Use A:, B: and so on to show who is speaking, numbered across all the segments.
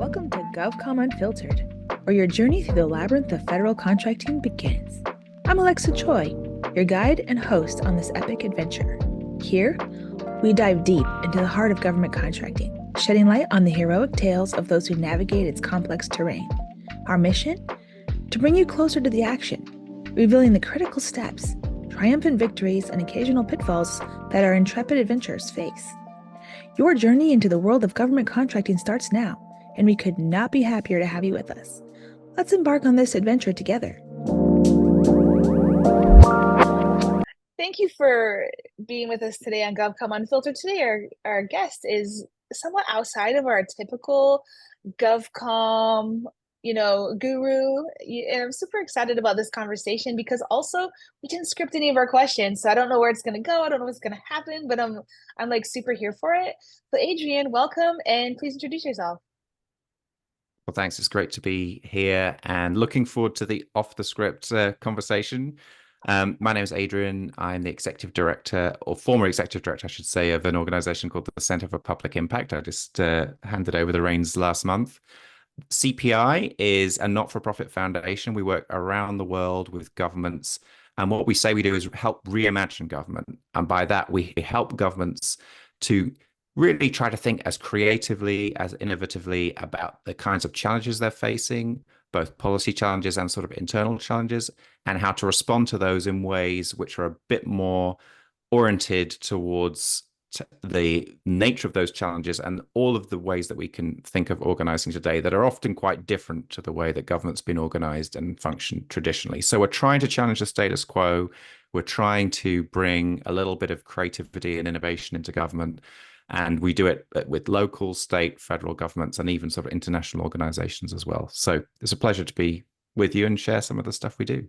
A: Welcome to GovCom Unfiltered, where your journey through the labyrinth of federal contracting begins. I'm Alexa Choi, your guide and host on this epic adventure. Here, we dive deep into the heart of government contracting, shedding light on the heroic tales of those who navigate its complex terrain. Our mission? To bring you closer to the action, revealing the critical steps, triumphant victories, and occasional pitfalls that our intrepid adventurers face. Your journey into the world of government contracting starts now, and we could not be happier to have you with us. Let's embark on this adventure together. Thank you for being with us today on GovCom Unfiltered. Today, our guest is somewhat outside of our typical GovCom, guru. And I'm super excited about this conversation because also we didn't script any of our questions. So I don't know where it's going to go. I don't know what's going to happen, but I'm like super here for it. So Adrian, welcome, and please introduce yourself.
B: Well, thanks. It's great to be here and looking forward to the off the script conversation. My name is Adrian. I'm the executive director, or former executive director, I should say, of an organization called the Center for Public Impact. I just handed over the reins last month. CPI is a not-for-profit foundation. We work around the world with governments. And what we say we do is help reimagine government. And by that, we help governments to really try to think as creatively, as innovatively about the kinds of challenges they're facing, both policy challenges and sort of internal challenges, and how to respond to those in ways which are a bit more oriented towards the nature of those challenges and all of the ways that we can think of organizing today that are often quite different to the way that government's been organized and functioned traditionally. So we're trying to challenge the status quo. We're trying to bring a little bit of creativity and innovation into government. And we do it with local, state, federal governments, and even sort of international organizations as well. So it's a pleasure to be with you and share some of the stuff we do.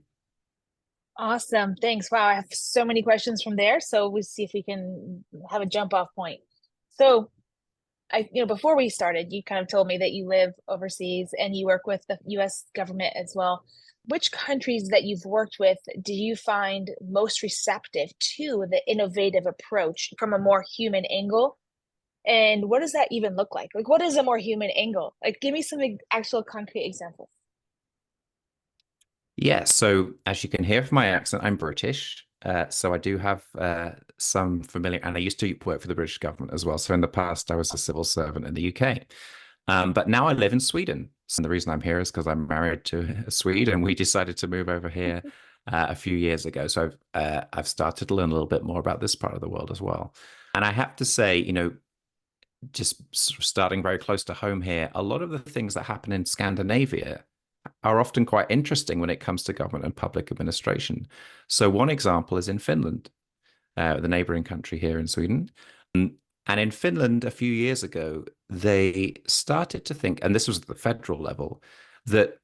A: Awesome. Thanks. Wow. I have so many questions from there. So we'll see if we can have a jump off point. So before we started, you kind of told me that you live overseas and you work with the US government as well. Which countries that you've worked with do you find most receptive to the innovative approach from a more human angle? And what does that even look like? Like, what is a more human angle? Like, give me some actual concrete examples.
B: Yeah, so as you can hear from my accent, I'm British. So I do have some familiar, and I used to work for the British government as well. So in the past, I was a civil servant in the UK. But now I live in Sweden. And the reason I'm here is because I'm married to a Swede, and we decided to move over here a few years ago. So I've started to learn a little bit more about this part of the world as well. And I have to say, just sort of starting very close to home here, a lot of the things that happen in Scandinavia are often quite interesting when it comes to government and public administration. So one example is in Finland, the neighboring country here in Sweden. And in Finland, a few years ago, they started to think, and this was at the federal level, that,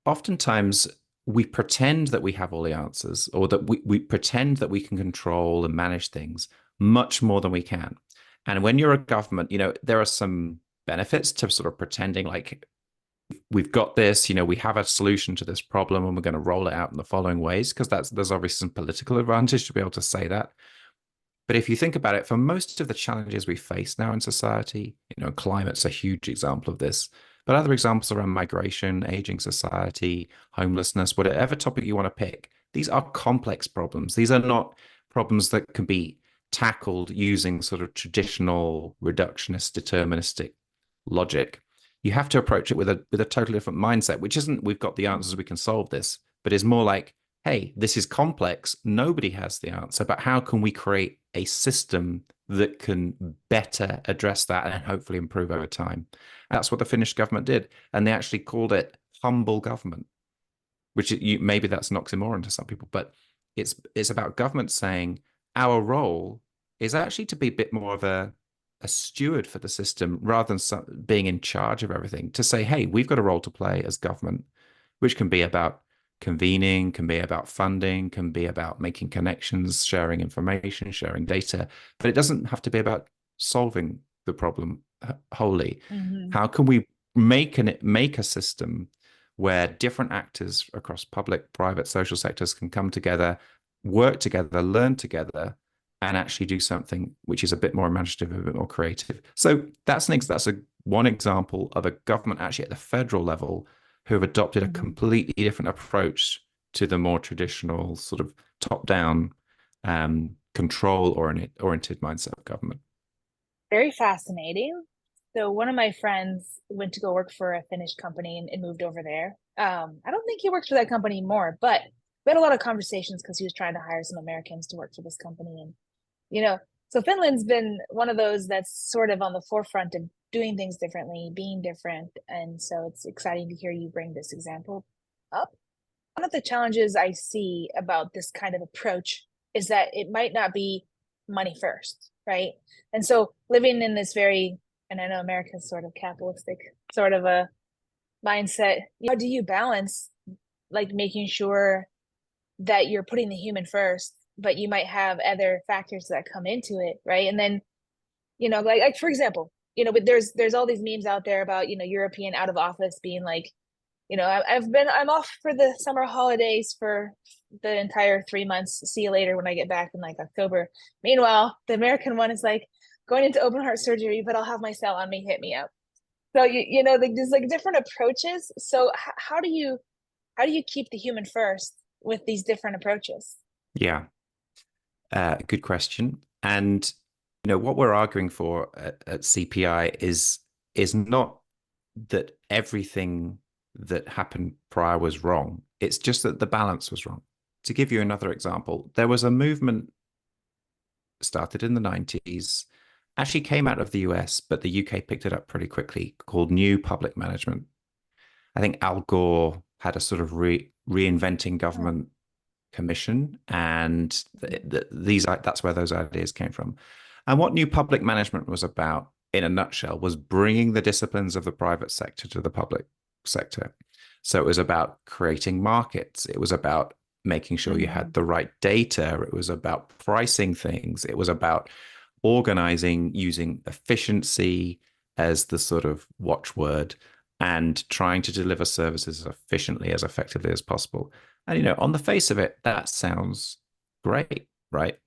B: oftentimes we pretend that we have all the answers, or that we pretend that we can control and manage things much more than we can. And when you're a government, there are some benefits to sort of pretending like we've got this, we have a solution to this problem and we're going to roll it out in the following ways, because there's obviously some political advantage to be able to say that. But if you think about it, for most of the challenges we face now in society, climate's a huge example of this, but other examples around migration, aging society, homelessness, whatever topic you want to pick, these are complex problems. These are not problems that can be tackled using sort of traditional reductionist deterministic logic. You have to approach it with a totally different mindset, which isn't we've got the answers, we can solve this, but is more like, hey, this is complex, nobody has the answer, but how can we create a system that can better address that and hopefully improve over time? That's what the Finnish government did, and they actually called it humble government, which maybe that's an oxymoron to some people, but it's about government saying, our role is actually to be a bit more of a steward for the system rather than being in charge of everything, to say, hey, we've got a role to play as government, which can be about convening, can be about funding, can be about making connections, sharing information, sharing data, but it doesn't have to be about solving the problem wholly.
A: Mm-hmm.
B: How can we make a system where different actors across public, private, social sectors can come together, work together, learn together, and actually do something which is a bit more imaginative, a bit more creative. So that's a one example of a government actually at the federal level who have adopted a
A: Mhm.
B: completely different approach to the more traditional sort of top-down control oriented mindset of government.
A: Very fascinating. So one of my friends went to go work for a Finnish company and moved over there. I don't think he works for that company anymore, but we had a lot of conversations because he was trying to hire some Americans to work for this company. And, you know, so Finland's been one of those that's sort of on the forefront of doing things differently, being different. And so it's exciting to hear you bring this example up. One of the challenges I see about this kind of approach is that it might not be money first, right? And so living in this very, and I know America's sort of capitalistic sort of a mindset, how do you balance like making sure that you're putting the human first, but you might have other factors that come into it, right? And then, like for example, but there's all these memes out there about, European out of office being like, I'm off for the summer holidays for the entire 3 months. See you later when I get back in like October. Meanwhile, the American one is like going into open heart surgery, but I'll have my cell on me, hit me up. So like, there's like different approaches. So how do you keep the human first with these different approaches?
B: Yeah, good question. And what we're arguing for at CPI is not that everything that happened prior was wrong. It's just that the balance was wrong. To give you another example, there was a movement started in the 90s, actually came out of the US, but the UK picked it up pretty quickly, called New Public Management. I think Al Gore had a sort of reinventing
A: Oh,
B: government commission, and that's where those ideas came from. And what New Public Management was about, in a nutshell, was bringing the disciplines of the private sector to the public sector. So it was about creating markets. It was about making sure you had
A: mhm.
B: the right data. It was about pricing things. It was about organizing using efficiency as the sort of watchword and trying to deliver services as efficiently, as effectively as possible. And, on the face of it, that sounds great, right?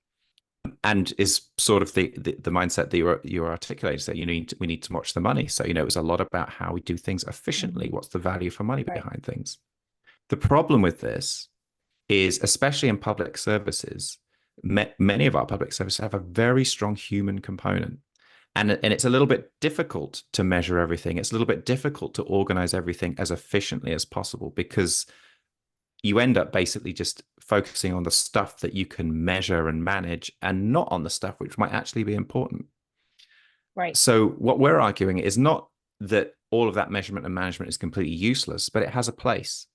B: And is sort of the mindset that you're articulating. So we need to watch the money. So it was a lot about how we do things efficiently.
A: Mhm.
B: What's the value for money
A: Right.
B: behind things? The problem with this is, especially in public services, many of our public services have a very strong human component. And it's a little bit difficult to measure everything. It's a little bit difficult to organize everything as efficiently as possible because you end up basically just focusing on the stuff that you can measure and manage and not on the stuff which might actually be important.
A: Right.
B: So, what we're arguing is not that all of that measurement and management is completely useless, but it has a place.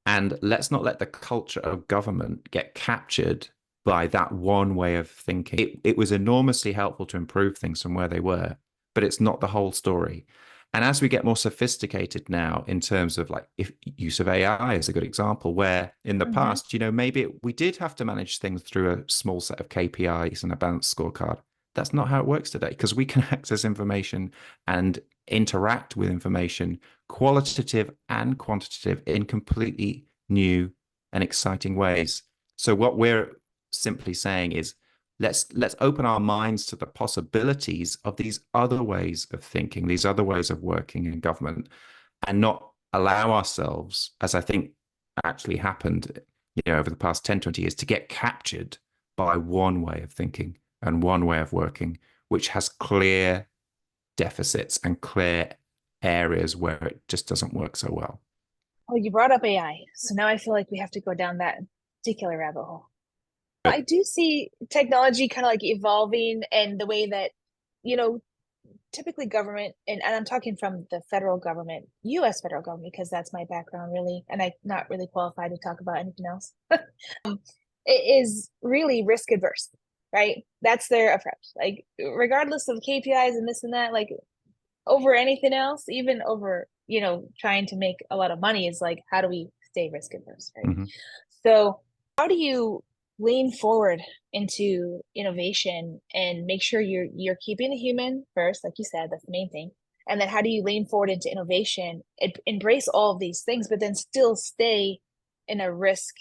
B: And let's not let the culture of government get captured by that one way of thinking. It was enormously helpful to improve things from where they were, but it's not the whole story. And as we get more sophisticated now in terms of like if use of AI is a good example, where in the
A: Hmm.
B: past, maybe we did have to manage things through a small set of KPIs and a balanced scorecard. That's not how it works today because we can access information and interact with information, qualitative and quantitative, in completely new and exciting ways. So what we're simply saying is let's open our minds to the possibilities of these other ways of thinking, these other ways of working in government, and not allow ourselves, as I think actually happened, over the past 10, 20 years, to get captured by one way of thinking and one way of working, which has clear deficits and clear areas where it just doesn't work so well.
A: Well, you brought up AI, so now I feel like we have to go down that particular rabbit hole. I
B: But
A: do see technology kind of like evolving and the way that, you know, typically government, and I'm talking from the federal government, US federal government, because that's my background really, and I'm not really qualified to talk about anything else. It is really risk adverse, right? That's their approach. Like, regardless of KPIs and this and that, like over anything else, even over, trying to make a lot of money is like, how do we stay risk adverse, right?
B: mm-hmm.
A: So, how do you lean forward into innovation and make sure you're keeping the human first, like you said, that's the main thing. And then how do you lean forward into innovation, embrace all of these things, but then still stay in a risk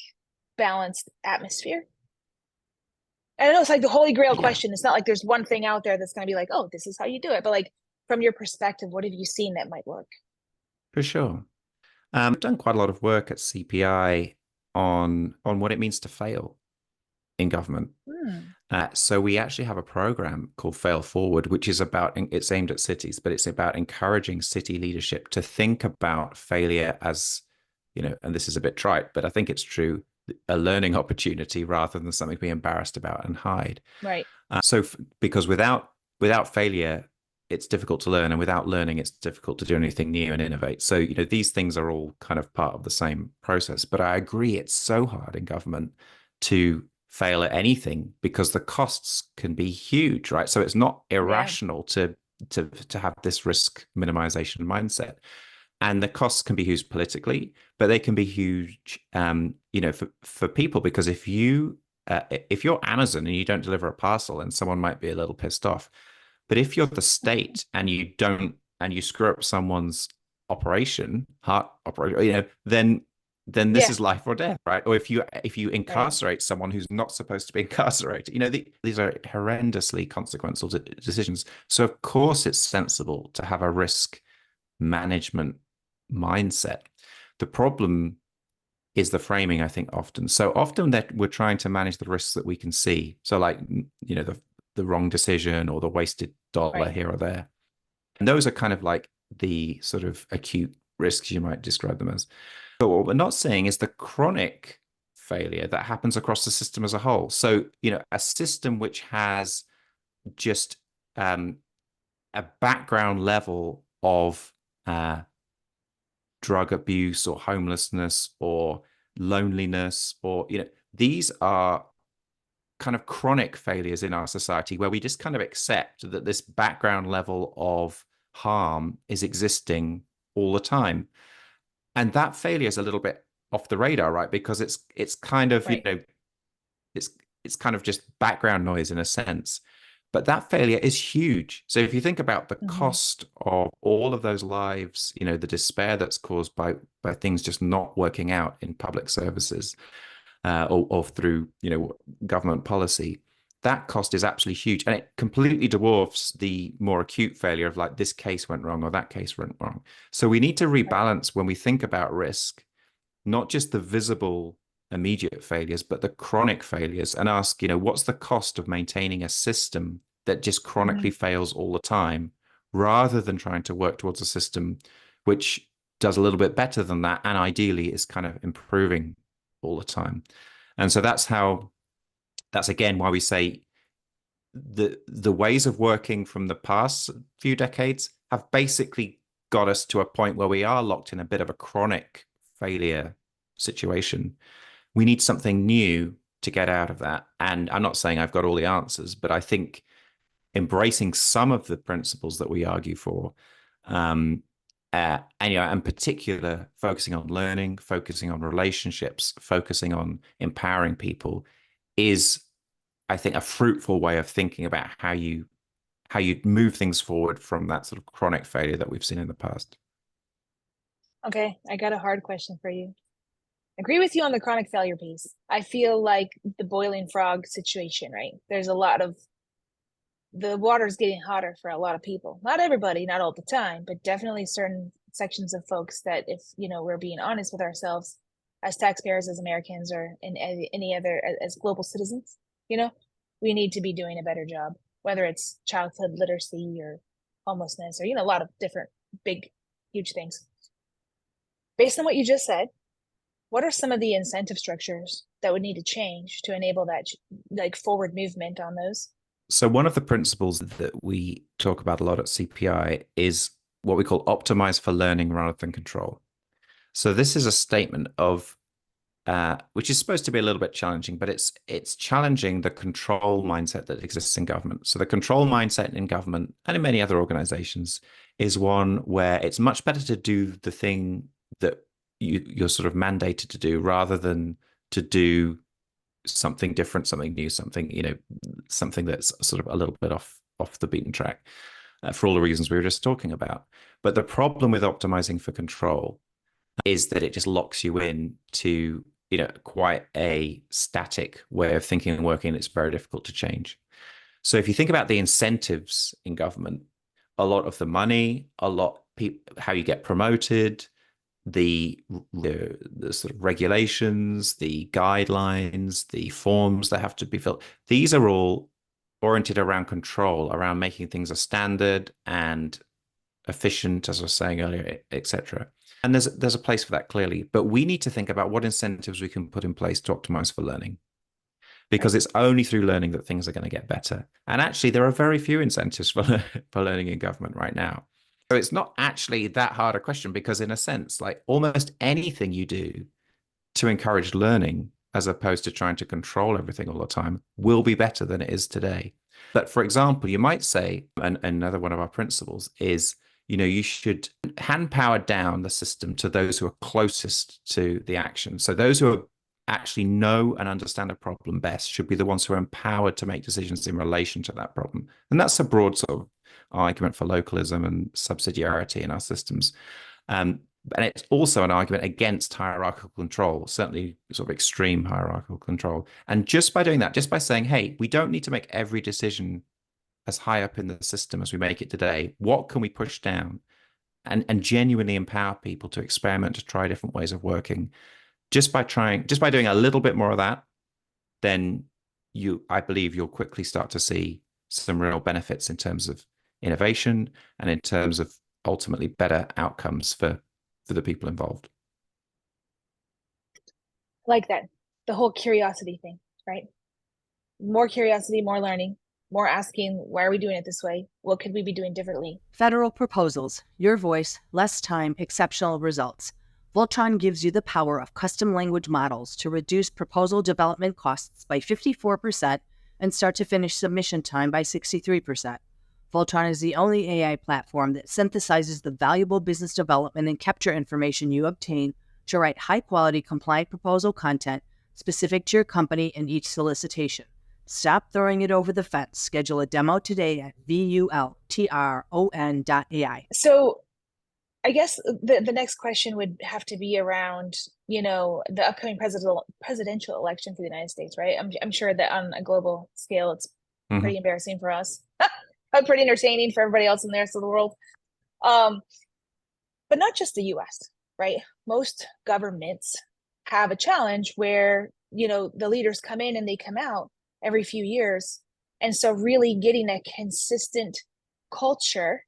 A: balanced atmosphere? And I know it's like the holy grail
B: Yeah.
A: question. It's not like there's one thing out there that's going to be like, oh, this is how you do it. But like, from your perspective, what have you seen that might work?
B: For sure. I've done quite a lot of work at CPI on what it means to fail in government.
A: Hmm.
B: So we actually have a program called Fail Forward, which is it's aimed at cities, but it's about encouraging city leadership to think about failure as, and this is a bit trite, but I think it's true, a learning opportunity rather than something to be embarrassed about and hide.
A: Right.
B: Because without failure, it's difficult to learn, and without learning, it's difficult to do anything new and innovate. So, these things are all kind of part of the same process. But I agree, it's so hard in government to fail at anything because the costs can be huge, right? So it's not
A: Yeah.
B: irrational to have this risk minimization mindset. And the costs can be huge politically, but they can be huge, for people, because if you're Amazon and you don't deliver a parcel, and someone might be a little pissed off. But if you're the state and you screw up someone's heart operation, then this
A: Yeah.
B: is life or death, right? Or if you
A: Right.
B: incarcerate someone who's not supposed to be incarcerated, these are horrendously consequential decisions. So of course it's sensible to have a risk management mindset. The problem is the framing, I think, often. So often that we're trying to manage the risks that we can see. So like, the wrong decision or the wasted dollar
A: Right.
B: here or there. And those are kind of like the sort of acute risks, you might describe them as. But what we're not seeing is the chronic failure that happens across the system as a whole. So, a system which has just a background level of drug abuse or homelessness or loneliness, or these are kind of chronic failures in our society where we just kind of accept that this background level of harm is existing all the time. And that failure is a little bit off the radar, right? Because it's kind of,
A: Right.
B: it's it's kind of just background noise in a sense. But that failure is huge. So if you think about the
A: Hmm.
B: cost of all of those lives, the despair that's caused by things just not working out in public services, or through government policy, that cost is absolutely huge, and it completely dwarfs the more acute failure of like this case went wrong or that case went wrong. So we need to
A: Right.
B: rebalance when we think about risk, not just the visible immediate failures, but the chronic failures, and ask, what's the cost of maintaining a system that just
A: Hmm.
B: chronically fails all the time, rather than trying to work towards a system which does a little bit better than that and ideally is kind of improving all the time. And so that's again why we say the ways of working from the past few decades have basically got us to a point where we are locked in a bit of a chronic failure situation. We need something new to get out of that. And I'm not saying I've got all the answers, but I think embracing some of the principles that we argue for, and in particular, focusing on learning, focusing on relationships, focusing on empowering people, is, I think, a fruitful way of thinking about how you move things forward from that sort of chronic failure that we've seen in the past.
A: Okay. I got a hard question for you. Agree with you on the chronic failure piece. I feel like the boiling frog situation, right? There's a lot of the water's getting hotter for a lot of people. Not everybody, not all the time, but definitely certain sections of folks that, if we're being honest with ourselves as taxpayers, as Americans, or in any other as global citizens, you know, we need to be doing a better job, whether it's childhood literacy or homelessness or a lot of different big, huge things. Based on what you just said, what are some of the incentive structures that would need to change to enable that like forward movement on those?
B: So one of the principles that we talk about a lot at CPI is what we call optimize for learning rather than control. So this is a statement of which is supposed to be a little bit challenging, but it's challenging the control mindset that exists in government. So the control mindset in government and in many other organizations is one where it's much better to do the thing that you're sort of mandated to do, rather than to do something different, something new, something that's sort of a little bit off the beaten track, for all the reasons we were just talking about. But the problem with optimizing for control is that it just locks you in to quite a static way of thinking and working. It's very difficult to change. So if you think about the incentives in government, a lot of the money, how you get promoted, the sort of regulations, the guidelines, the forms that have to be filled. These are all oriented around control, around making things a standard and efficient, as I was saying earlier, etc. And there's a place for that clearly, but we need to think about what incentives we can put in place to optimize for learning, because
A: Right.
B: it's only through learning that things are going to get better. And actually, there are very few incentives for for learning in government right now. So it's not actually that hard a question, because in a sense, like almost anything you do to encourage learning as opposed to trying to control everything all the time will be better than it is today. But for example, you might say, and another one of our principles is, you should hand power down the system to those who are closest to the action. So those who are actually know and understand a problem best should be the ones who are empowered to make decisions in relation to that problem. And that's a broad sort of argument for localism and subsidiarity in our systems. And it's also an argument against hierarchical control, certainly sort of extreme hierarchical control. And just by doing that, just by saying, hey, we don't need to make every decision as high up in the system as we make it today. What can we push down and genuinely empower people to experiment, to try different ways of working? Just by doing a little bit more of that, then I believe you'll quickly start to see some real benefits in terms of innovation and in terms of ultimately better outcomes for the people involved.
A: Like that, the whole curiosity thing, right? More curiosity, more learning, more asking, why are we doing it this way? What could we be doing differently?
C: Federal proposals, your voice, less time, exceptional results. Voltron gives you the power of custom language models to reduce proposal development costs by 54% and start to finish submission time by 63%. Voltron is the only AI platform that synthesizes the valuable business development and capture information you obtain to write high-quality, compliant proposal content specific to your company and each solicitation. Stop throwing it over the fence. Schedule a demo today at vultron.ai.
A: So I guess the next question would have to be around, the upcoming presidential election for the United States, right? I'm sure that on a global scale, it's pretty embarrassing for us, but pretty entertaining for everybody else in the rest of the world. But not just the US, right? Most governments have a challenge where, the leaders come in and they come out every few years. And so really getting a consistent culture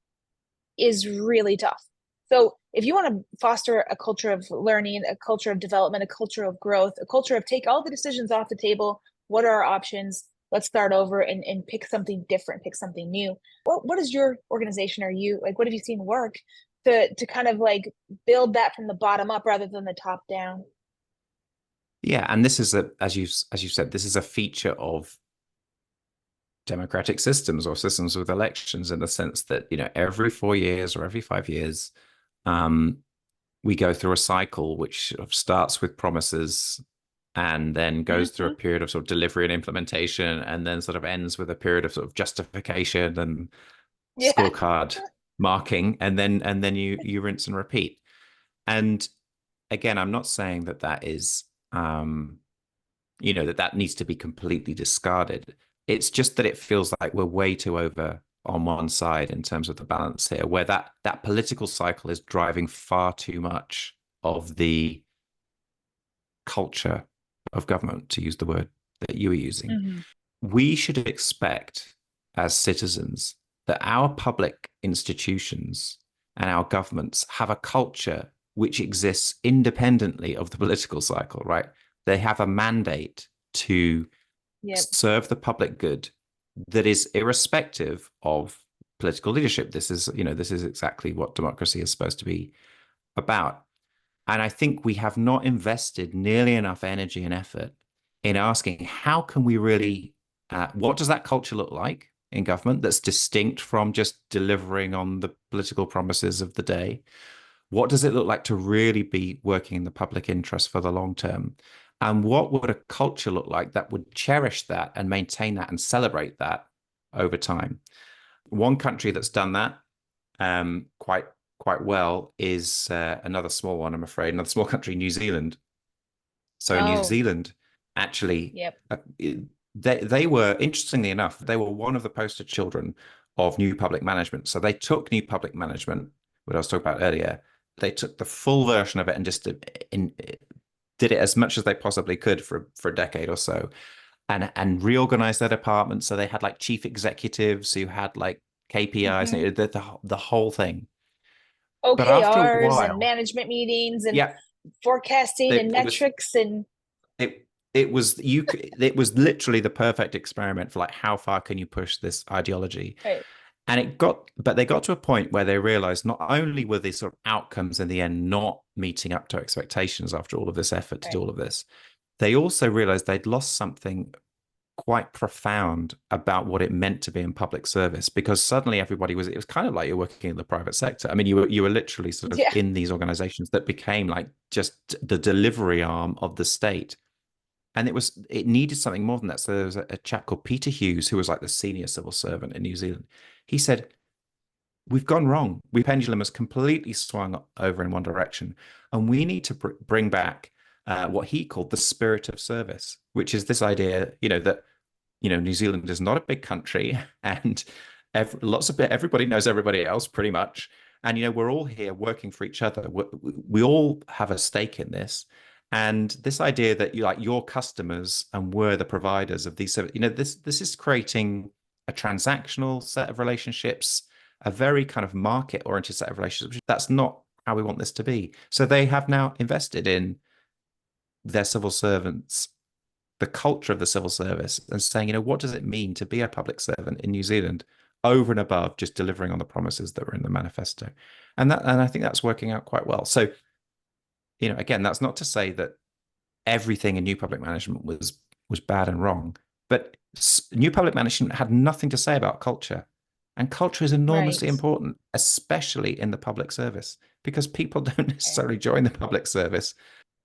A: is really tough. So if you want to foster a culture of learning, a culture of development, a culture of growth, a culture of take all the decisions off the table, what are our options? Let's start over and pick something different, pick something new. What is your organization, or you, like, what have you seen work to kind of like build that from the bottom up rather than the top down?
B: Yeah, and this is as you said, this is a feature of democratic systems or systems with elections, in the sense that every 4 years or every 5 years, we go through a cycle which sort of starts with promises and then goes through a period of sort of delivery and implementation, and then sort of ends with a period of sort of justification and scorecard marking, and then you rinse and repeat. And again, I'm not saying that is that needs to be completely discarded. It's just that it feels like we're way too over on one side in terms of the balance here, where that political cycle is driving far too much of the culture of government, to use the word that you were using. We should expect as citizens that our public institutions and our governments have a culture which exists independently of the political cycle, right? They have a mandate to serve the public good that is irrespective of political leadership. This is exactly what democracy is supposed to be about. And I think we have not invested nearly enough energy and effort in asking, how can we really, what does that culture look like in government that's distinct from just delivering on the political promises of the day? What does it look like to really be working in the public interest for the long term? And what would a culture look like that would cherish that and maintain that and celebrate that over time? One country that's done that quite well is another small one, I'm afraid, another small country, New Zealand. So New Zealand actually, they were, interestingly enough, they were one of the poster children of new public management. So they took new public management, what I was talking about earlier, they took the full version of it and just did it as much as they possibly could for a decade or so, and reorganized their departments. So they had like chief executives who had like KPIs, and the whole thing. But after a
A: OKRs and
B: while,
A: management meetings and
B: yeah,
A: forecasting and metrics and
B: it was literally the perfect experiment for like how far can you push this ideology.
A: right.
B: And but they got to a point where they realized not only were these sort of outcomes in the end not meeting up to expectations after all of this effort to do all of this, they also realized they'd lost something quite profound about what it meant to be in public service, because suddenly it was kind of like you're working in the private sector. I mean, you were literally sort of in these organizations that became like just the delivery arm of the state. And it needed something more than that. So there was a chap called Peter Hughes, who was like the senior civil servant in New Zealand. He said, we've gone wrong. We pendulum has completely swung over in one direction. And we need to bring back what he called the spirit of service, which is this idea, that, New Zealand is not a big country, and everybody knows everybody else pretty much. And, we're all here working for each other. We all have a stake in this. And this idea that your customers and we're the providers of these, this is creating a transactional set of relationships, a very kind of market-oriented set of relationships. That's not how we want this to be. So they have now invested in their civil servants, the culture of the civil service, and saying, what does it mean to be a public servant in New Zealand over and above just delivering on the promises that were in the manifesto? And I think that's working out quite well. So, again, that's not to say that everything in new public management was bad and wrong, but new public management had nothing to say about culture. And culture is enormously important, especially in the public service, because people don't necessarily join the public service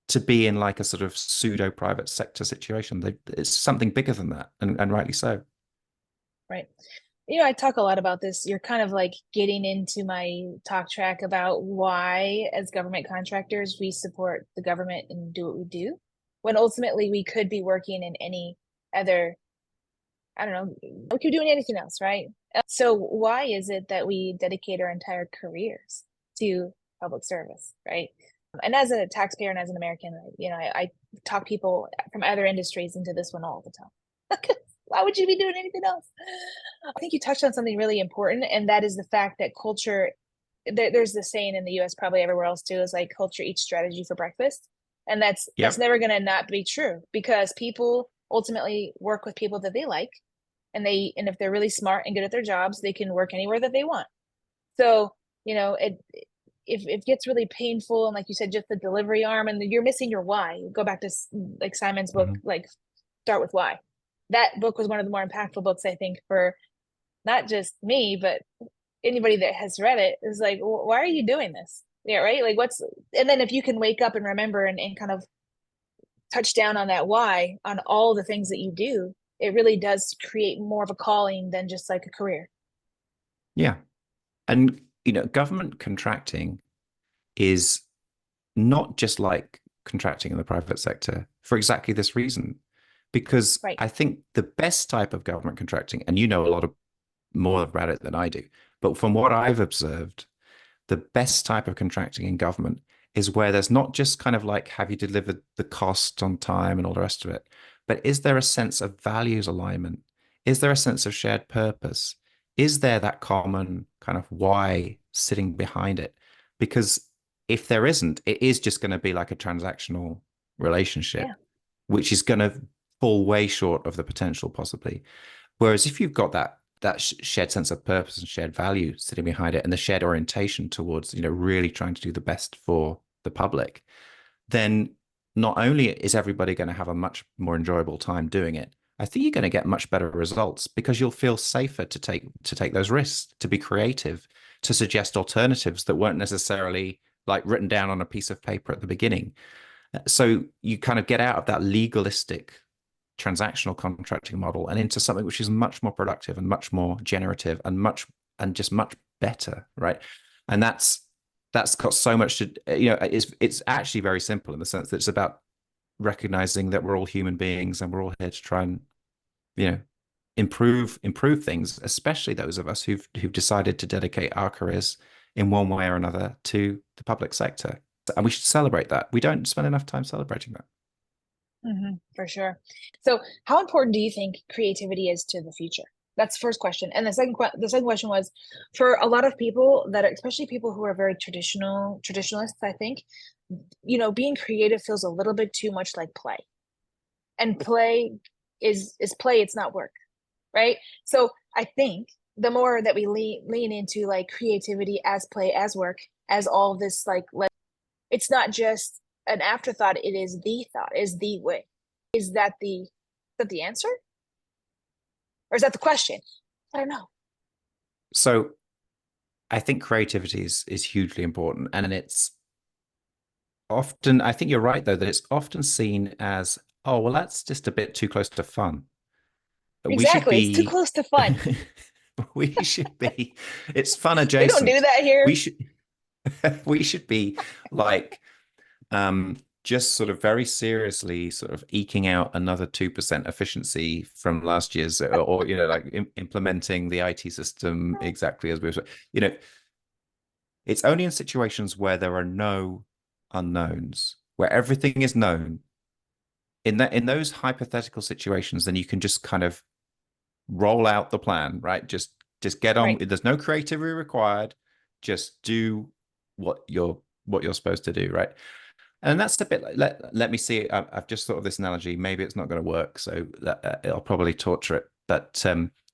B: to be in like a sort of pseudo private sector situation. It's something bigger than that, and rightly so.
A: Right. I talk a lot about this. You're kind of like getting into my talk track about why, as government contractors, we support the government and do what we do, when ultimately we could be working in any other, I don't know, we could be doing anything else, right? So why is it that we dedicate our entire careers to public service, right? And as a taxpayer and as an American, I talk people from other industries into this one all the time. Why would you be doing anything else? I think you touched on something really important, and that is the fact that culture, there's this saying in the US, probably everywhere else too, is like culture eats strategy for breakfast. And that's never going to not be true, because people ultimately work with people that they like, and if they're really smart and good at their jobs, they can work anywhere that they want. So, if it gets really painful, and like you said, just the delivery arm, and you're missing your why. Go back to like Simon's book, like Start With Why. That book was one of the more impactful books, I think, for not just me, but anybody that has read it. Is like, why are you doing this? Yeah, right. Like, and then if you can wake up and remember and kind of touch down on that why on all the things that you do, it really does create more of a calling than just like a career.
B: Yeah. And, government contracting is not just like contracting in the private sector for exactly this reason. Because I think the best type of government contracting, and you know a lot more about it than I do, but from what I've observed, the best type of contracting in government is where there's not just kind of like, have you delivered the cost on time and all the rest of it, but is there a sense of values alignment? Is there a sense of shared purpose? Is there that common kind of why sitting behind it? Because if there isn't, it is just going to be like a transactional relationship, which is going to fall way short of the potential possibly. Whereas if you've got that shared sense of purpose and shared value sitting behind it, and the shared orientation towards, really trying to do the best for the public, then not only is everybody going to have a much more enjoyable time doing it, I think you're going to get much better results, because you'll feel safer to take those risks, to be creative, to suggest alternatives that weren't necessarily like written down on a piece of paper at the beginning. So you kind of get out of that legalistic transactional contracting model and into something which is much more productive and much more generative and just much better, right? And that's got so much to, it's actually very simple in the sense that it's about recognizing that we're all human beings and we're all here to try and improve things, especially those of us who've decided to dedicate our careers in one way or another to the public sector. And we should celebrate that. We don't spend enough time celebrating that.
A: For sure. So how important do you think creativity is to the future? That's the first question. And the second question was, for a lot of people that are, especially people who are very traditionalists, I think, being creative feels a little bit too much like play. And play is play, it's not work, right? So I think the more that we lean into like creativity as play, as work, as all this it's not just an afterthought, it is the thought, is the way. Is that the answer? Or is that the question? I don't know.
B: So I think creativity is hugely important. And it's often, I think you're right, though, that it's often seen as, oh, well, that's just a bit too close to fun.
A: Exactly. It's too close to fun.
B: We should be, it's fun adjacent.
A: We don't do that here.
B: We should be like, just sort of very seriously sort of eking out another 2% efficiency from last year's, or like implementing the IT system exactly as we were, it's only in situations where there are no unknowns, where everything is known. In those hypothetical situations, then you can just kind of roll out the plan, right? Just get on. Right. There's no creativity required. Just do what you're supposed to do, right? And that's a bit like, let me see. I've just thought of this analogy. Maybe it's not going to work, so I'll probably torture it. But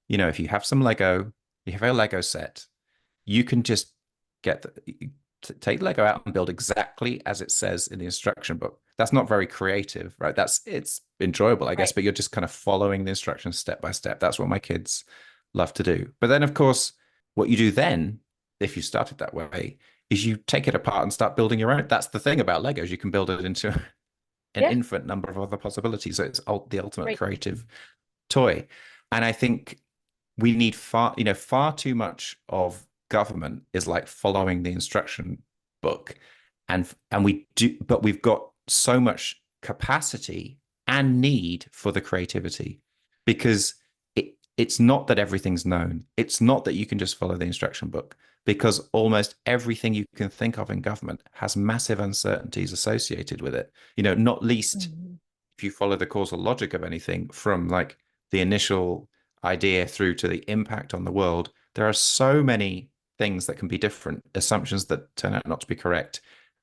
B: if you have some Lego, you have a Lego set, you can just take Lego out and build exactly as it says in the instruction book. That's not very creative, right? It's enjoyable, I guess, but you're just kind of following the instructions step by step. That's what my kids love to do. But then, of course, what you do then, if you started that way, is you take it apart and start building your own. That's the thing about Legos. You can build it into an infinite number of other possibilities. So it's the ultimate creative toy. And I think we need far too much of government is like following the instruction book. And we do, but we've got so much capacity and need for the creativity, because it's not that everything's known. It's not that you can just follow the instruction book, because almost everything you can think of in government has massive uncertainties associated with it. Not least if you follow the causal logic of anything, from like the initial idea through to the impact on the world. There are so many things that can be different, assumptions that turn out not to be correct,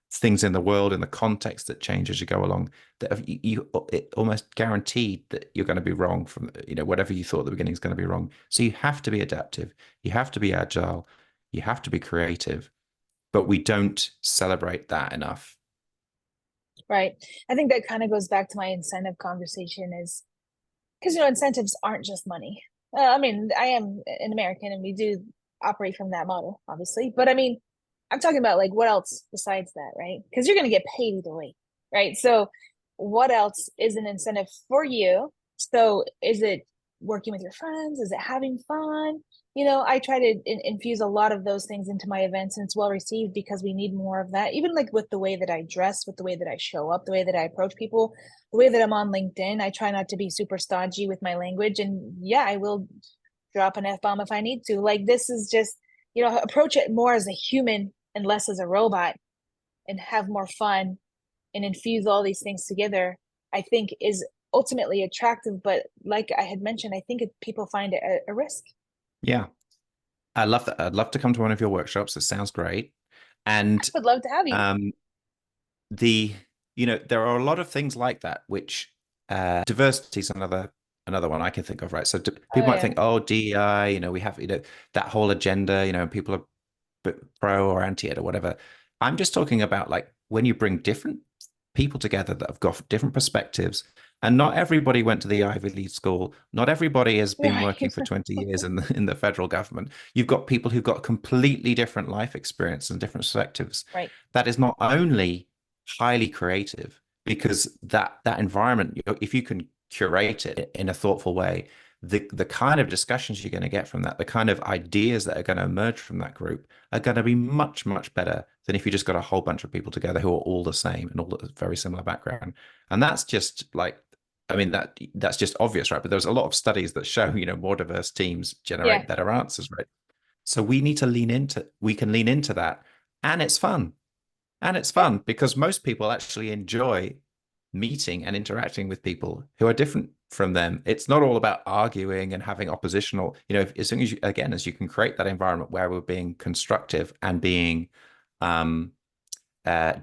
B: things in the world, in the context that change as you go along, that it almost guaranteed that you're going to be wrong from, whatever you thought at the beginning is going to be wrong. So you have to be adaptive. You have to be agile. You have to be creative, but we don't celebrate that enough.
A: Right. I think that kind of goes back to my incentive conversation, is because, incentives aren't just money. I mean, I am an American and we do operate from that model, obviously. But I mean, I'm talking about like what else besides that, right? Because you're going to get paid either way, right? So what else is an incentive for you? So is it working with your friends? Is it having fun? I try to infuse a lot of those things into my events, and it's well received because we need more of that. Even like with the way that I dress, with the way that I show up, the way that I approach people, the way that I'm on LinkedIn. I try not to be super stodgy with my language. And yeah, I will drop an F-bomb if I need to. Like, this is just, approach it more as a human and less as a robot, and have more fun and infuse all these things together, I think is ultimately attractive. But like I had mentioned, I think people find it a risk.
B: Yeah. I love that. I'd love to come to one of your workshops. It sounds great. And
A: I would love to have you.
B: There are a lot of things like that, which diversity is another one I can think of, right? So people might think, oh, DEI, we have, that whole agenda, people are pro or anti it or whatever. I'm just talking about like when you bring different people together that have got different perspectives. And not everybody went to the Ivy League school. Not everybody has been working for 20 years in the federal government. You've got people who've got completely different life experience and different perspectives.
A: Right.
B: That is not only highly creative, because that environment, if you can curate it in a thoughtful way, the kind of discussions you're going to get from that, the kind of ideas that are going to emerge from that group are going to be much, much better than if you just got a whole bunch of people together who are all the same and all a very similar background. And that's just like I mean, that's just obvious, right? But there's a lot of studies that show, more diverse teams
A: Yeah.
B: generate better answers, right? So we can lean into that. And it's fun. And it's
A: Yeah.
B: fun because most people actually enjoy meeting and interacting with people who are different from them. It's not all about arguing and having oppositional, as soon as you, again, as you can create that environment where we're being constructive and being um,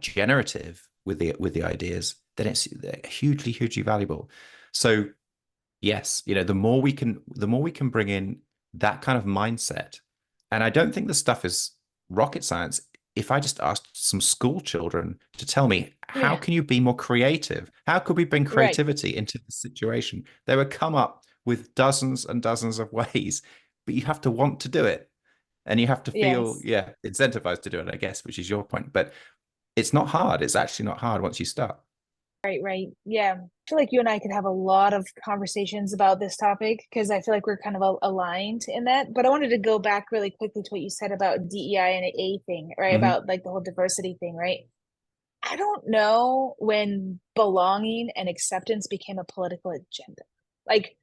B: generative with the ideas, then it's hugely, hugely valuable. So yes, the more we can bring in that kind of mindset. And I don't think the stuff is rocket science. If I just asked some school children to tell me, how
A: Yeah.
B: can you be more creative? How could we bring
A: Right.
B: creativity into the situation? They would come up with dozens and dozens of ways, but you have to want to do it. And you have to feel,
A: Yes.
B: yeah, incentivized to do it, I guess, which is your point. But it's not hard. It's actually not hard once you start.
A: Right, right. Yeah. I feel like you and I could have a lot of conversations about this topic because I feel like we're kind of aligned in that. But I wanted to go back really quickly to what you said about DEI and A thing, right?
B: Mhm.
A: About like the whole diversity thing, right? I don't know when belonging and acceptance became a political agenda. Like,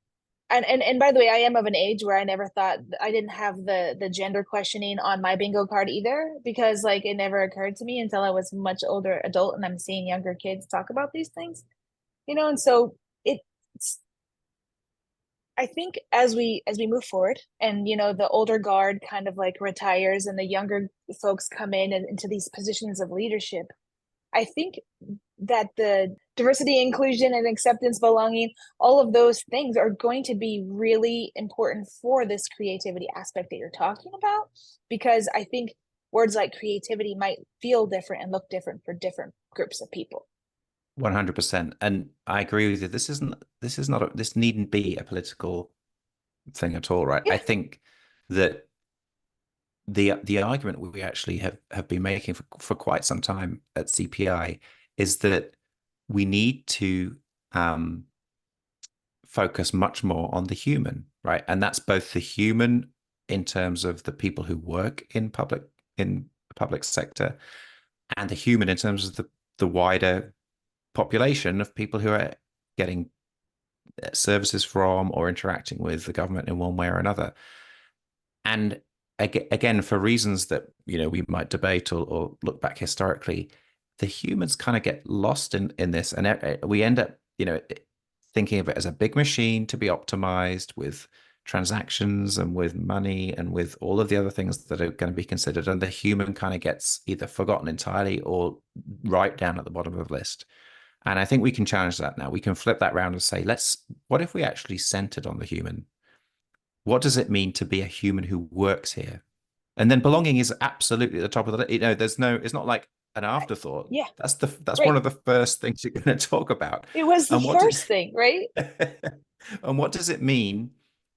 A: and by the way, I am of an age where I never thought I didn't have the gender questioning on my bingo card either, because like it never occurred to me until I was much older adult and I'm seeing younger kids talk about these things, and so it's I think as we move forward and the older guard kind of like retires and the younger folks come in and into these positions of leadership, I think that the diversity, inclusion, and acceptance, belonging, all of those things are going to be really important for this creativity aspect that you're talking about. Because I think words like creativity might feel different and look different for different groups of people.
B: 100%. And I agree with you. This needn't be a political thing at all, right?
A: Yeah,
B: I think that the argument we actually have been making for quite some time at CPI is that we need to focus much more on the human, right? And that's both the human in terms of the people who work in the public sector, and the human in terms of the wider population of people who are getting services from or interacting with the government in one way or another. And again, for reasons that we might debate or look back historically, the humans kind of get lost in this, and we end up thinking of it as a big machine to be optimized with transactions and with money and with all of the other things that are going to be considered, and the human kind of gets either forgotten entirely or right down at the bottom of the list. And I think we can challenge that now. We can flip that around and say, what if we actually centered on the human? What does it mean to be a human who works here? And then belonging is absolutely at the top of the list. It's not like an afterthought.
A: yeah,
B: That's one
A: right.
B: of the first things you're going to talk about.
A: It was the
B: And what
A: first thing, right?
B: and what does it mean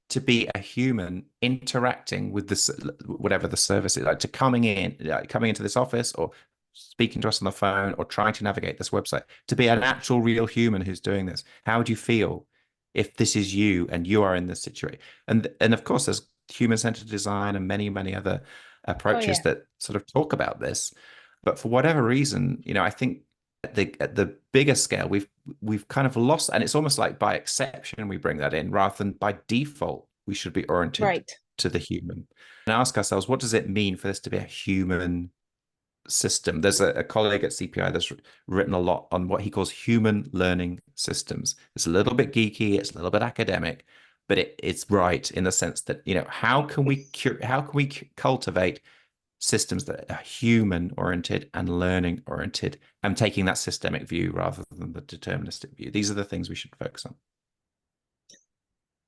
B: to be a human interacting with this, whatever the service is, like coming into this office or speaking to us on the phone or trying to navigate this website, to be an actual real human who's doing this? How would you feel if this is you and you are in this situation? And of course, there's human-centered design and many, many other
A: Oh
B: approaches
A: yeah.
B: that sort of talk about this. But for whatever reason, I think at the bigger scale, we've kind of lost, and it's almost like by exception we bring that in rather than by default we should be oriented
A: Right.
B: to the human and ask ourselves, what does it mean for this to be a human system? There's a colleague at CPI that's written a lot on what he calls human learning systems. It's a little bit geeky, it's a little bit academic, but it's right in the sense that how can we cultivate systems that are human oriented and learning oriented, and taking that systemic view rather than the deterministic view? These are the things we should focus on.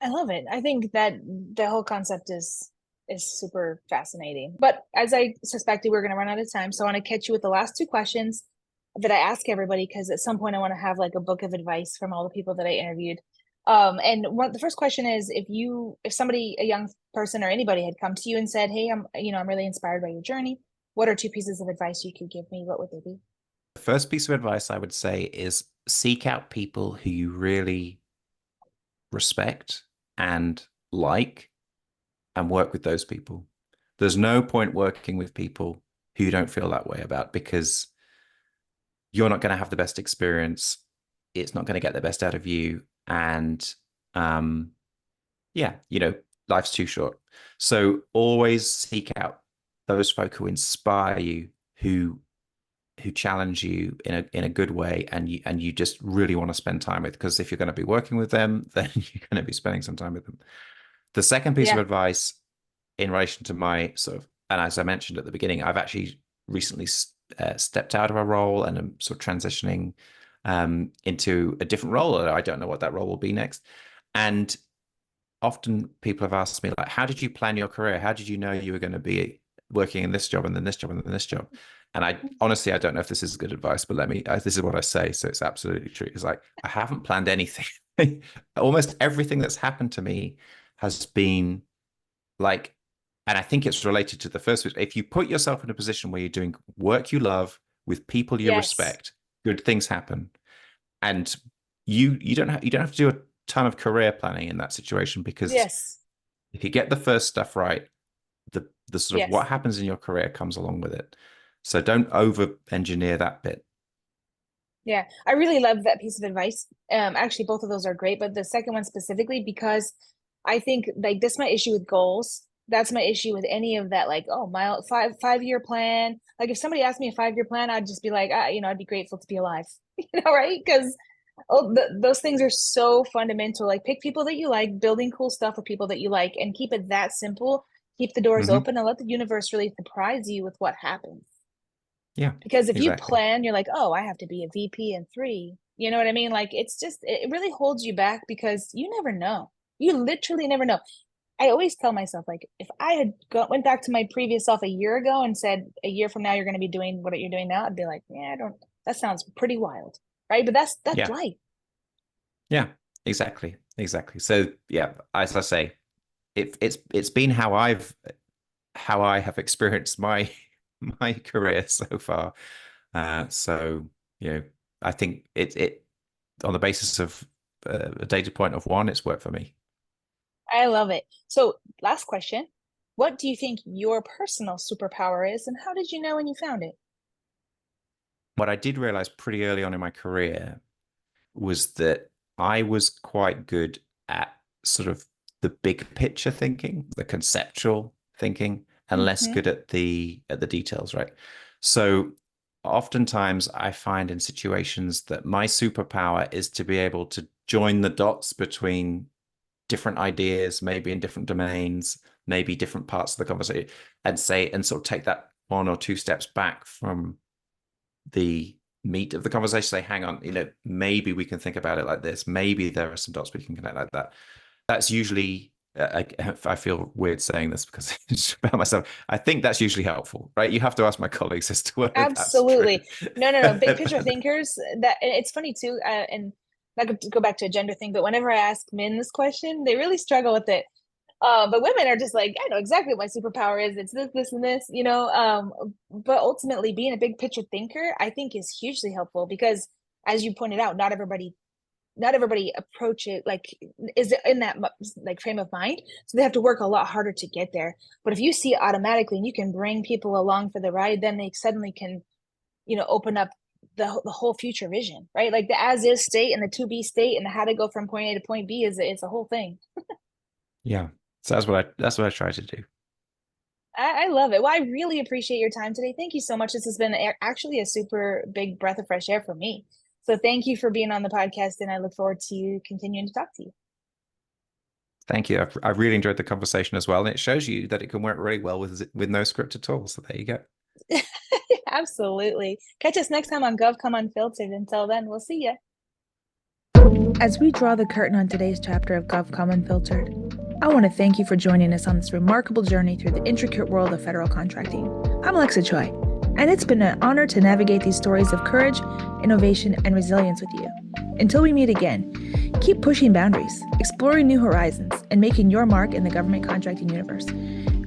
A: I love it. I think that the whole concept is super fascinating. But as I suspected, we're going to run out of time, so I want to catch you with the last two questions that I ask everybody, because at some point I want to have like a book of advice from all the people that I interviewed. And the first question is, if somebody, a young person or anybody, had come to you and said, "Hey, I'm really inspired by your journey. What are two pieces of advice you could give me? What would they be?"
B: The first piece of advice I would say is seek out people who you really respect and like, and work with those people. There's no point working with people who you don't feel that way about, because you're not going to have the best experience. It's not going to get the best out of you. And yeah, life's too short. So always seek out those folk who inspire you, who challenge you in a good way, and you just really want to spend time with, because if you're going to be working with them, then you're going to be spending some time with them. The second piece of advice in relation to my and as I mentioned at the beginning, I've actually recently stepped out of a role and I'm sort of transitioning into a different role. I don't know what that role will be next. And often people have asked me, like, how did you plan your career? How did you know you were going to be working in this job and then this job and then this job? And I honestly don't know if this is good advice, but this is what I say. So it's absolutely true. It's like, I haven't planned anything. Almost everything that's happened to me has been like, and I think it's related to the first, if you put yourself in a position where you're doing work you love with people you respect, good things happen. And you don't have to do a ton of career planning in that situation, because if you get the first stuff right, the sort of what happens in your career comes along with it. So don't over engineer that bit.
A: Yeah, I really love that piece of advice. Actually, both of those are great, but the second one specifically, because I think like this is my issue with goals. That's my issue with any of that, like, oh, my 5-year plan. Like if somebody asked me a 5-year plan, I'd just be like, I'd be grateful to be alive, right? Because those things are so fundamental. Like pick people that you like, building cool stuff with people that you like, and keep it that simple. Keep the doors open and let the universe really surprise you with what happens.
B: Yeah.
A: Because if you plan, you're like, oh, I have to be a VP in 3. You know what I mean? Like it really holds you back, because you never know. You literally never know. I always tell myself, like, if I had went back to my previous self a year ago and said, a year from now, you're going to be doing what you're doing now, I'd be like, yeah, that sounds pretty wild. Right. But that's life.
B: Yeah, exactly. So yeah, as I say, it's been how I have experienced my career so far. So I think it on the basis of a data point of 1, it's worked for me.
A: I love it. So last question, what do you think your personal superpower is, and how did you know when you found it?
B: What I did realize pretty early on in my career was that I was quite good at sort of the big picture thinking, the conceptual thinking, and less good at the details, right? So oftentimes I find in situations that my superpower is to be able to join the dots between different ideas, maybe in different domains, maybe different parts of the conversation, and sort of take that 1 or 2 steps back from the meat of the conversation. Say, hang on, maybe we can think about it like this. Maybe there are some dots we can connect like that. That's usually, I feel weird saying this because it's about myself. I think that's usually helpful, right? You have to ask my colleagues as to whether
A: absolutely.
B: That's true.
A: No. Big picture thinkers. That it's funny too, and not to go back to a gender thing, but whenever I ask men this question, they really struggle with it. But women are just like, I know exactly what my superpower is. It's this, and this, but ultimately being a big picture thinker, I think is hugely helpful, because as you pointed out, not everybody approach it like is in that like frame of mind. So they have to work a lot harder to get there. But if you see it automatically and you can bring people along for the ride, then they suddenly can, open up the whole future vision, right? Like the as is state and the to be state and how to go from point A to point B it's a whole thing.
B: Yeah. So that's what I try to do.
A: I love it. Well, I really appreciate your time today. Thank you so much. This has been actually a super big breath of fresh air for me. So thank you for being on the podcast, and I look forward to continuing to talk to you.
B: Thank you. I really enjoyed the conversation as well. And it shows you that it can work really well with no script at all. So there you go.
A: Absolutely. Catch us next time on GovCom Unfiltered. Until then, we'll see you. As we draw the curtain on today's chapter of GovCom Unfiltered, I want to thank you for joining us on this remarkable journey through the intricate world of federal contracting. I'm Alexa Choi, and it's been an honor to navigate these stories of courage, innovation, and resilience with you. Until we meet again, keep pushing boundaries, exploring new horizons, and making your mark in the government contracting universe.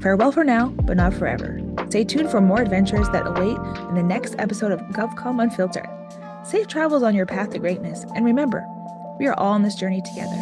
A: Farewell for now, but not forever. Stay tuned for more adventures that await in the next episode of GovCom Unfiltered. Safe travels on your path to greatness, and remember, we are all on this journey together.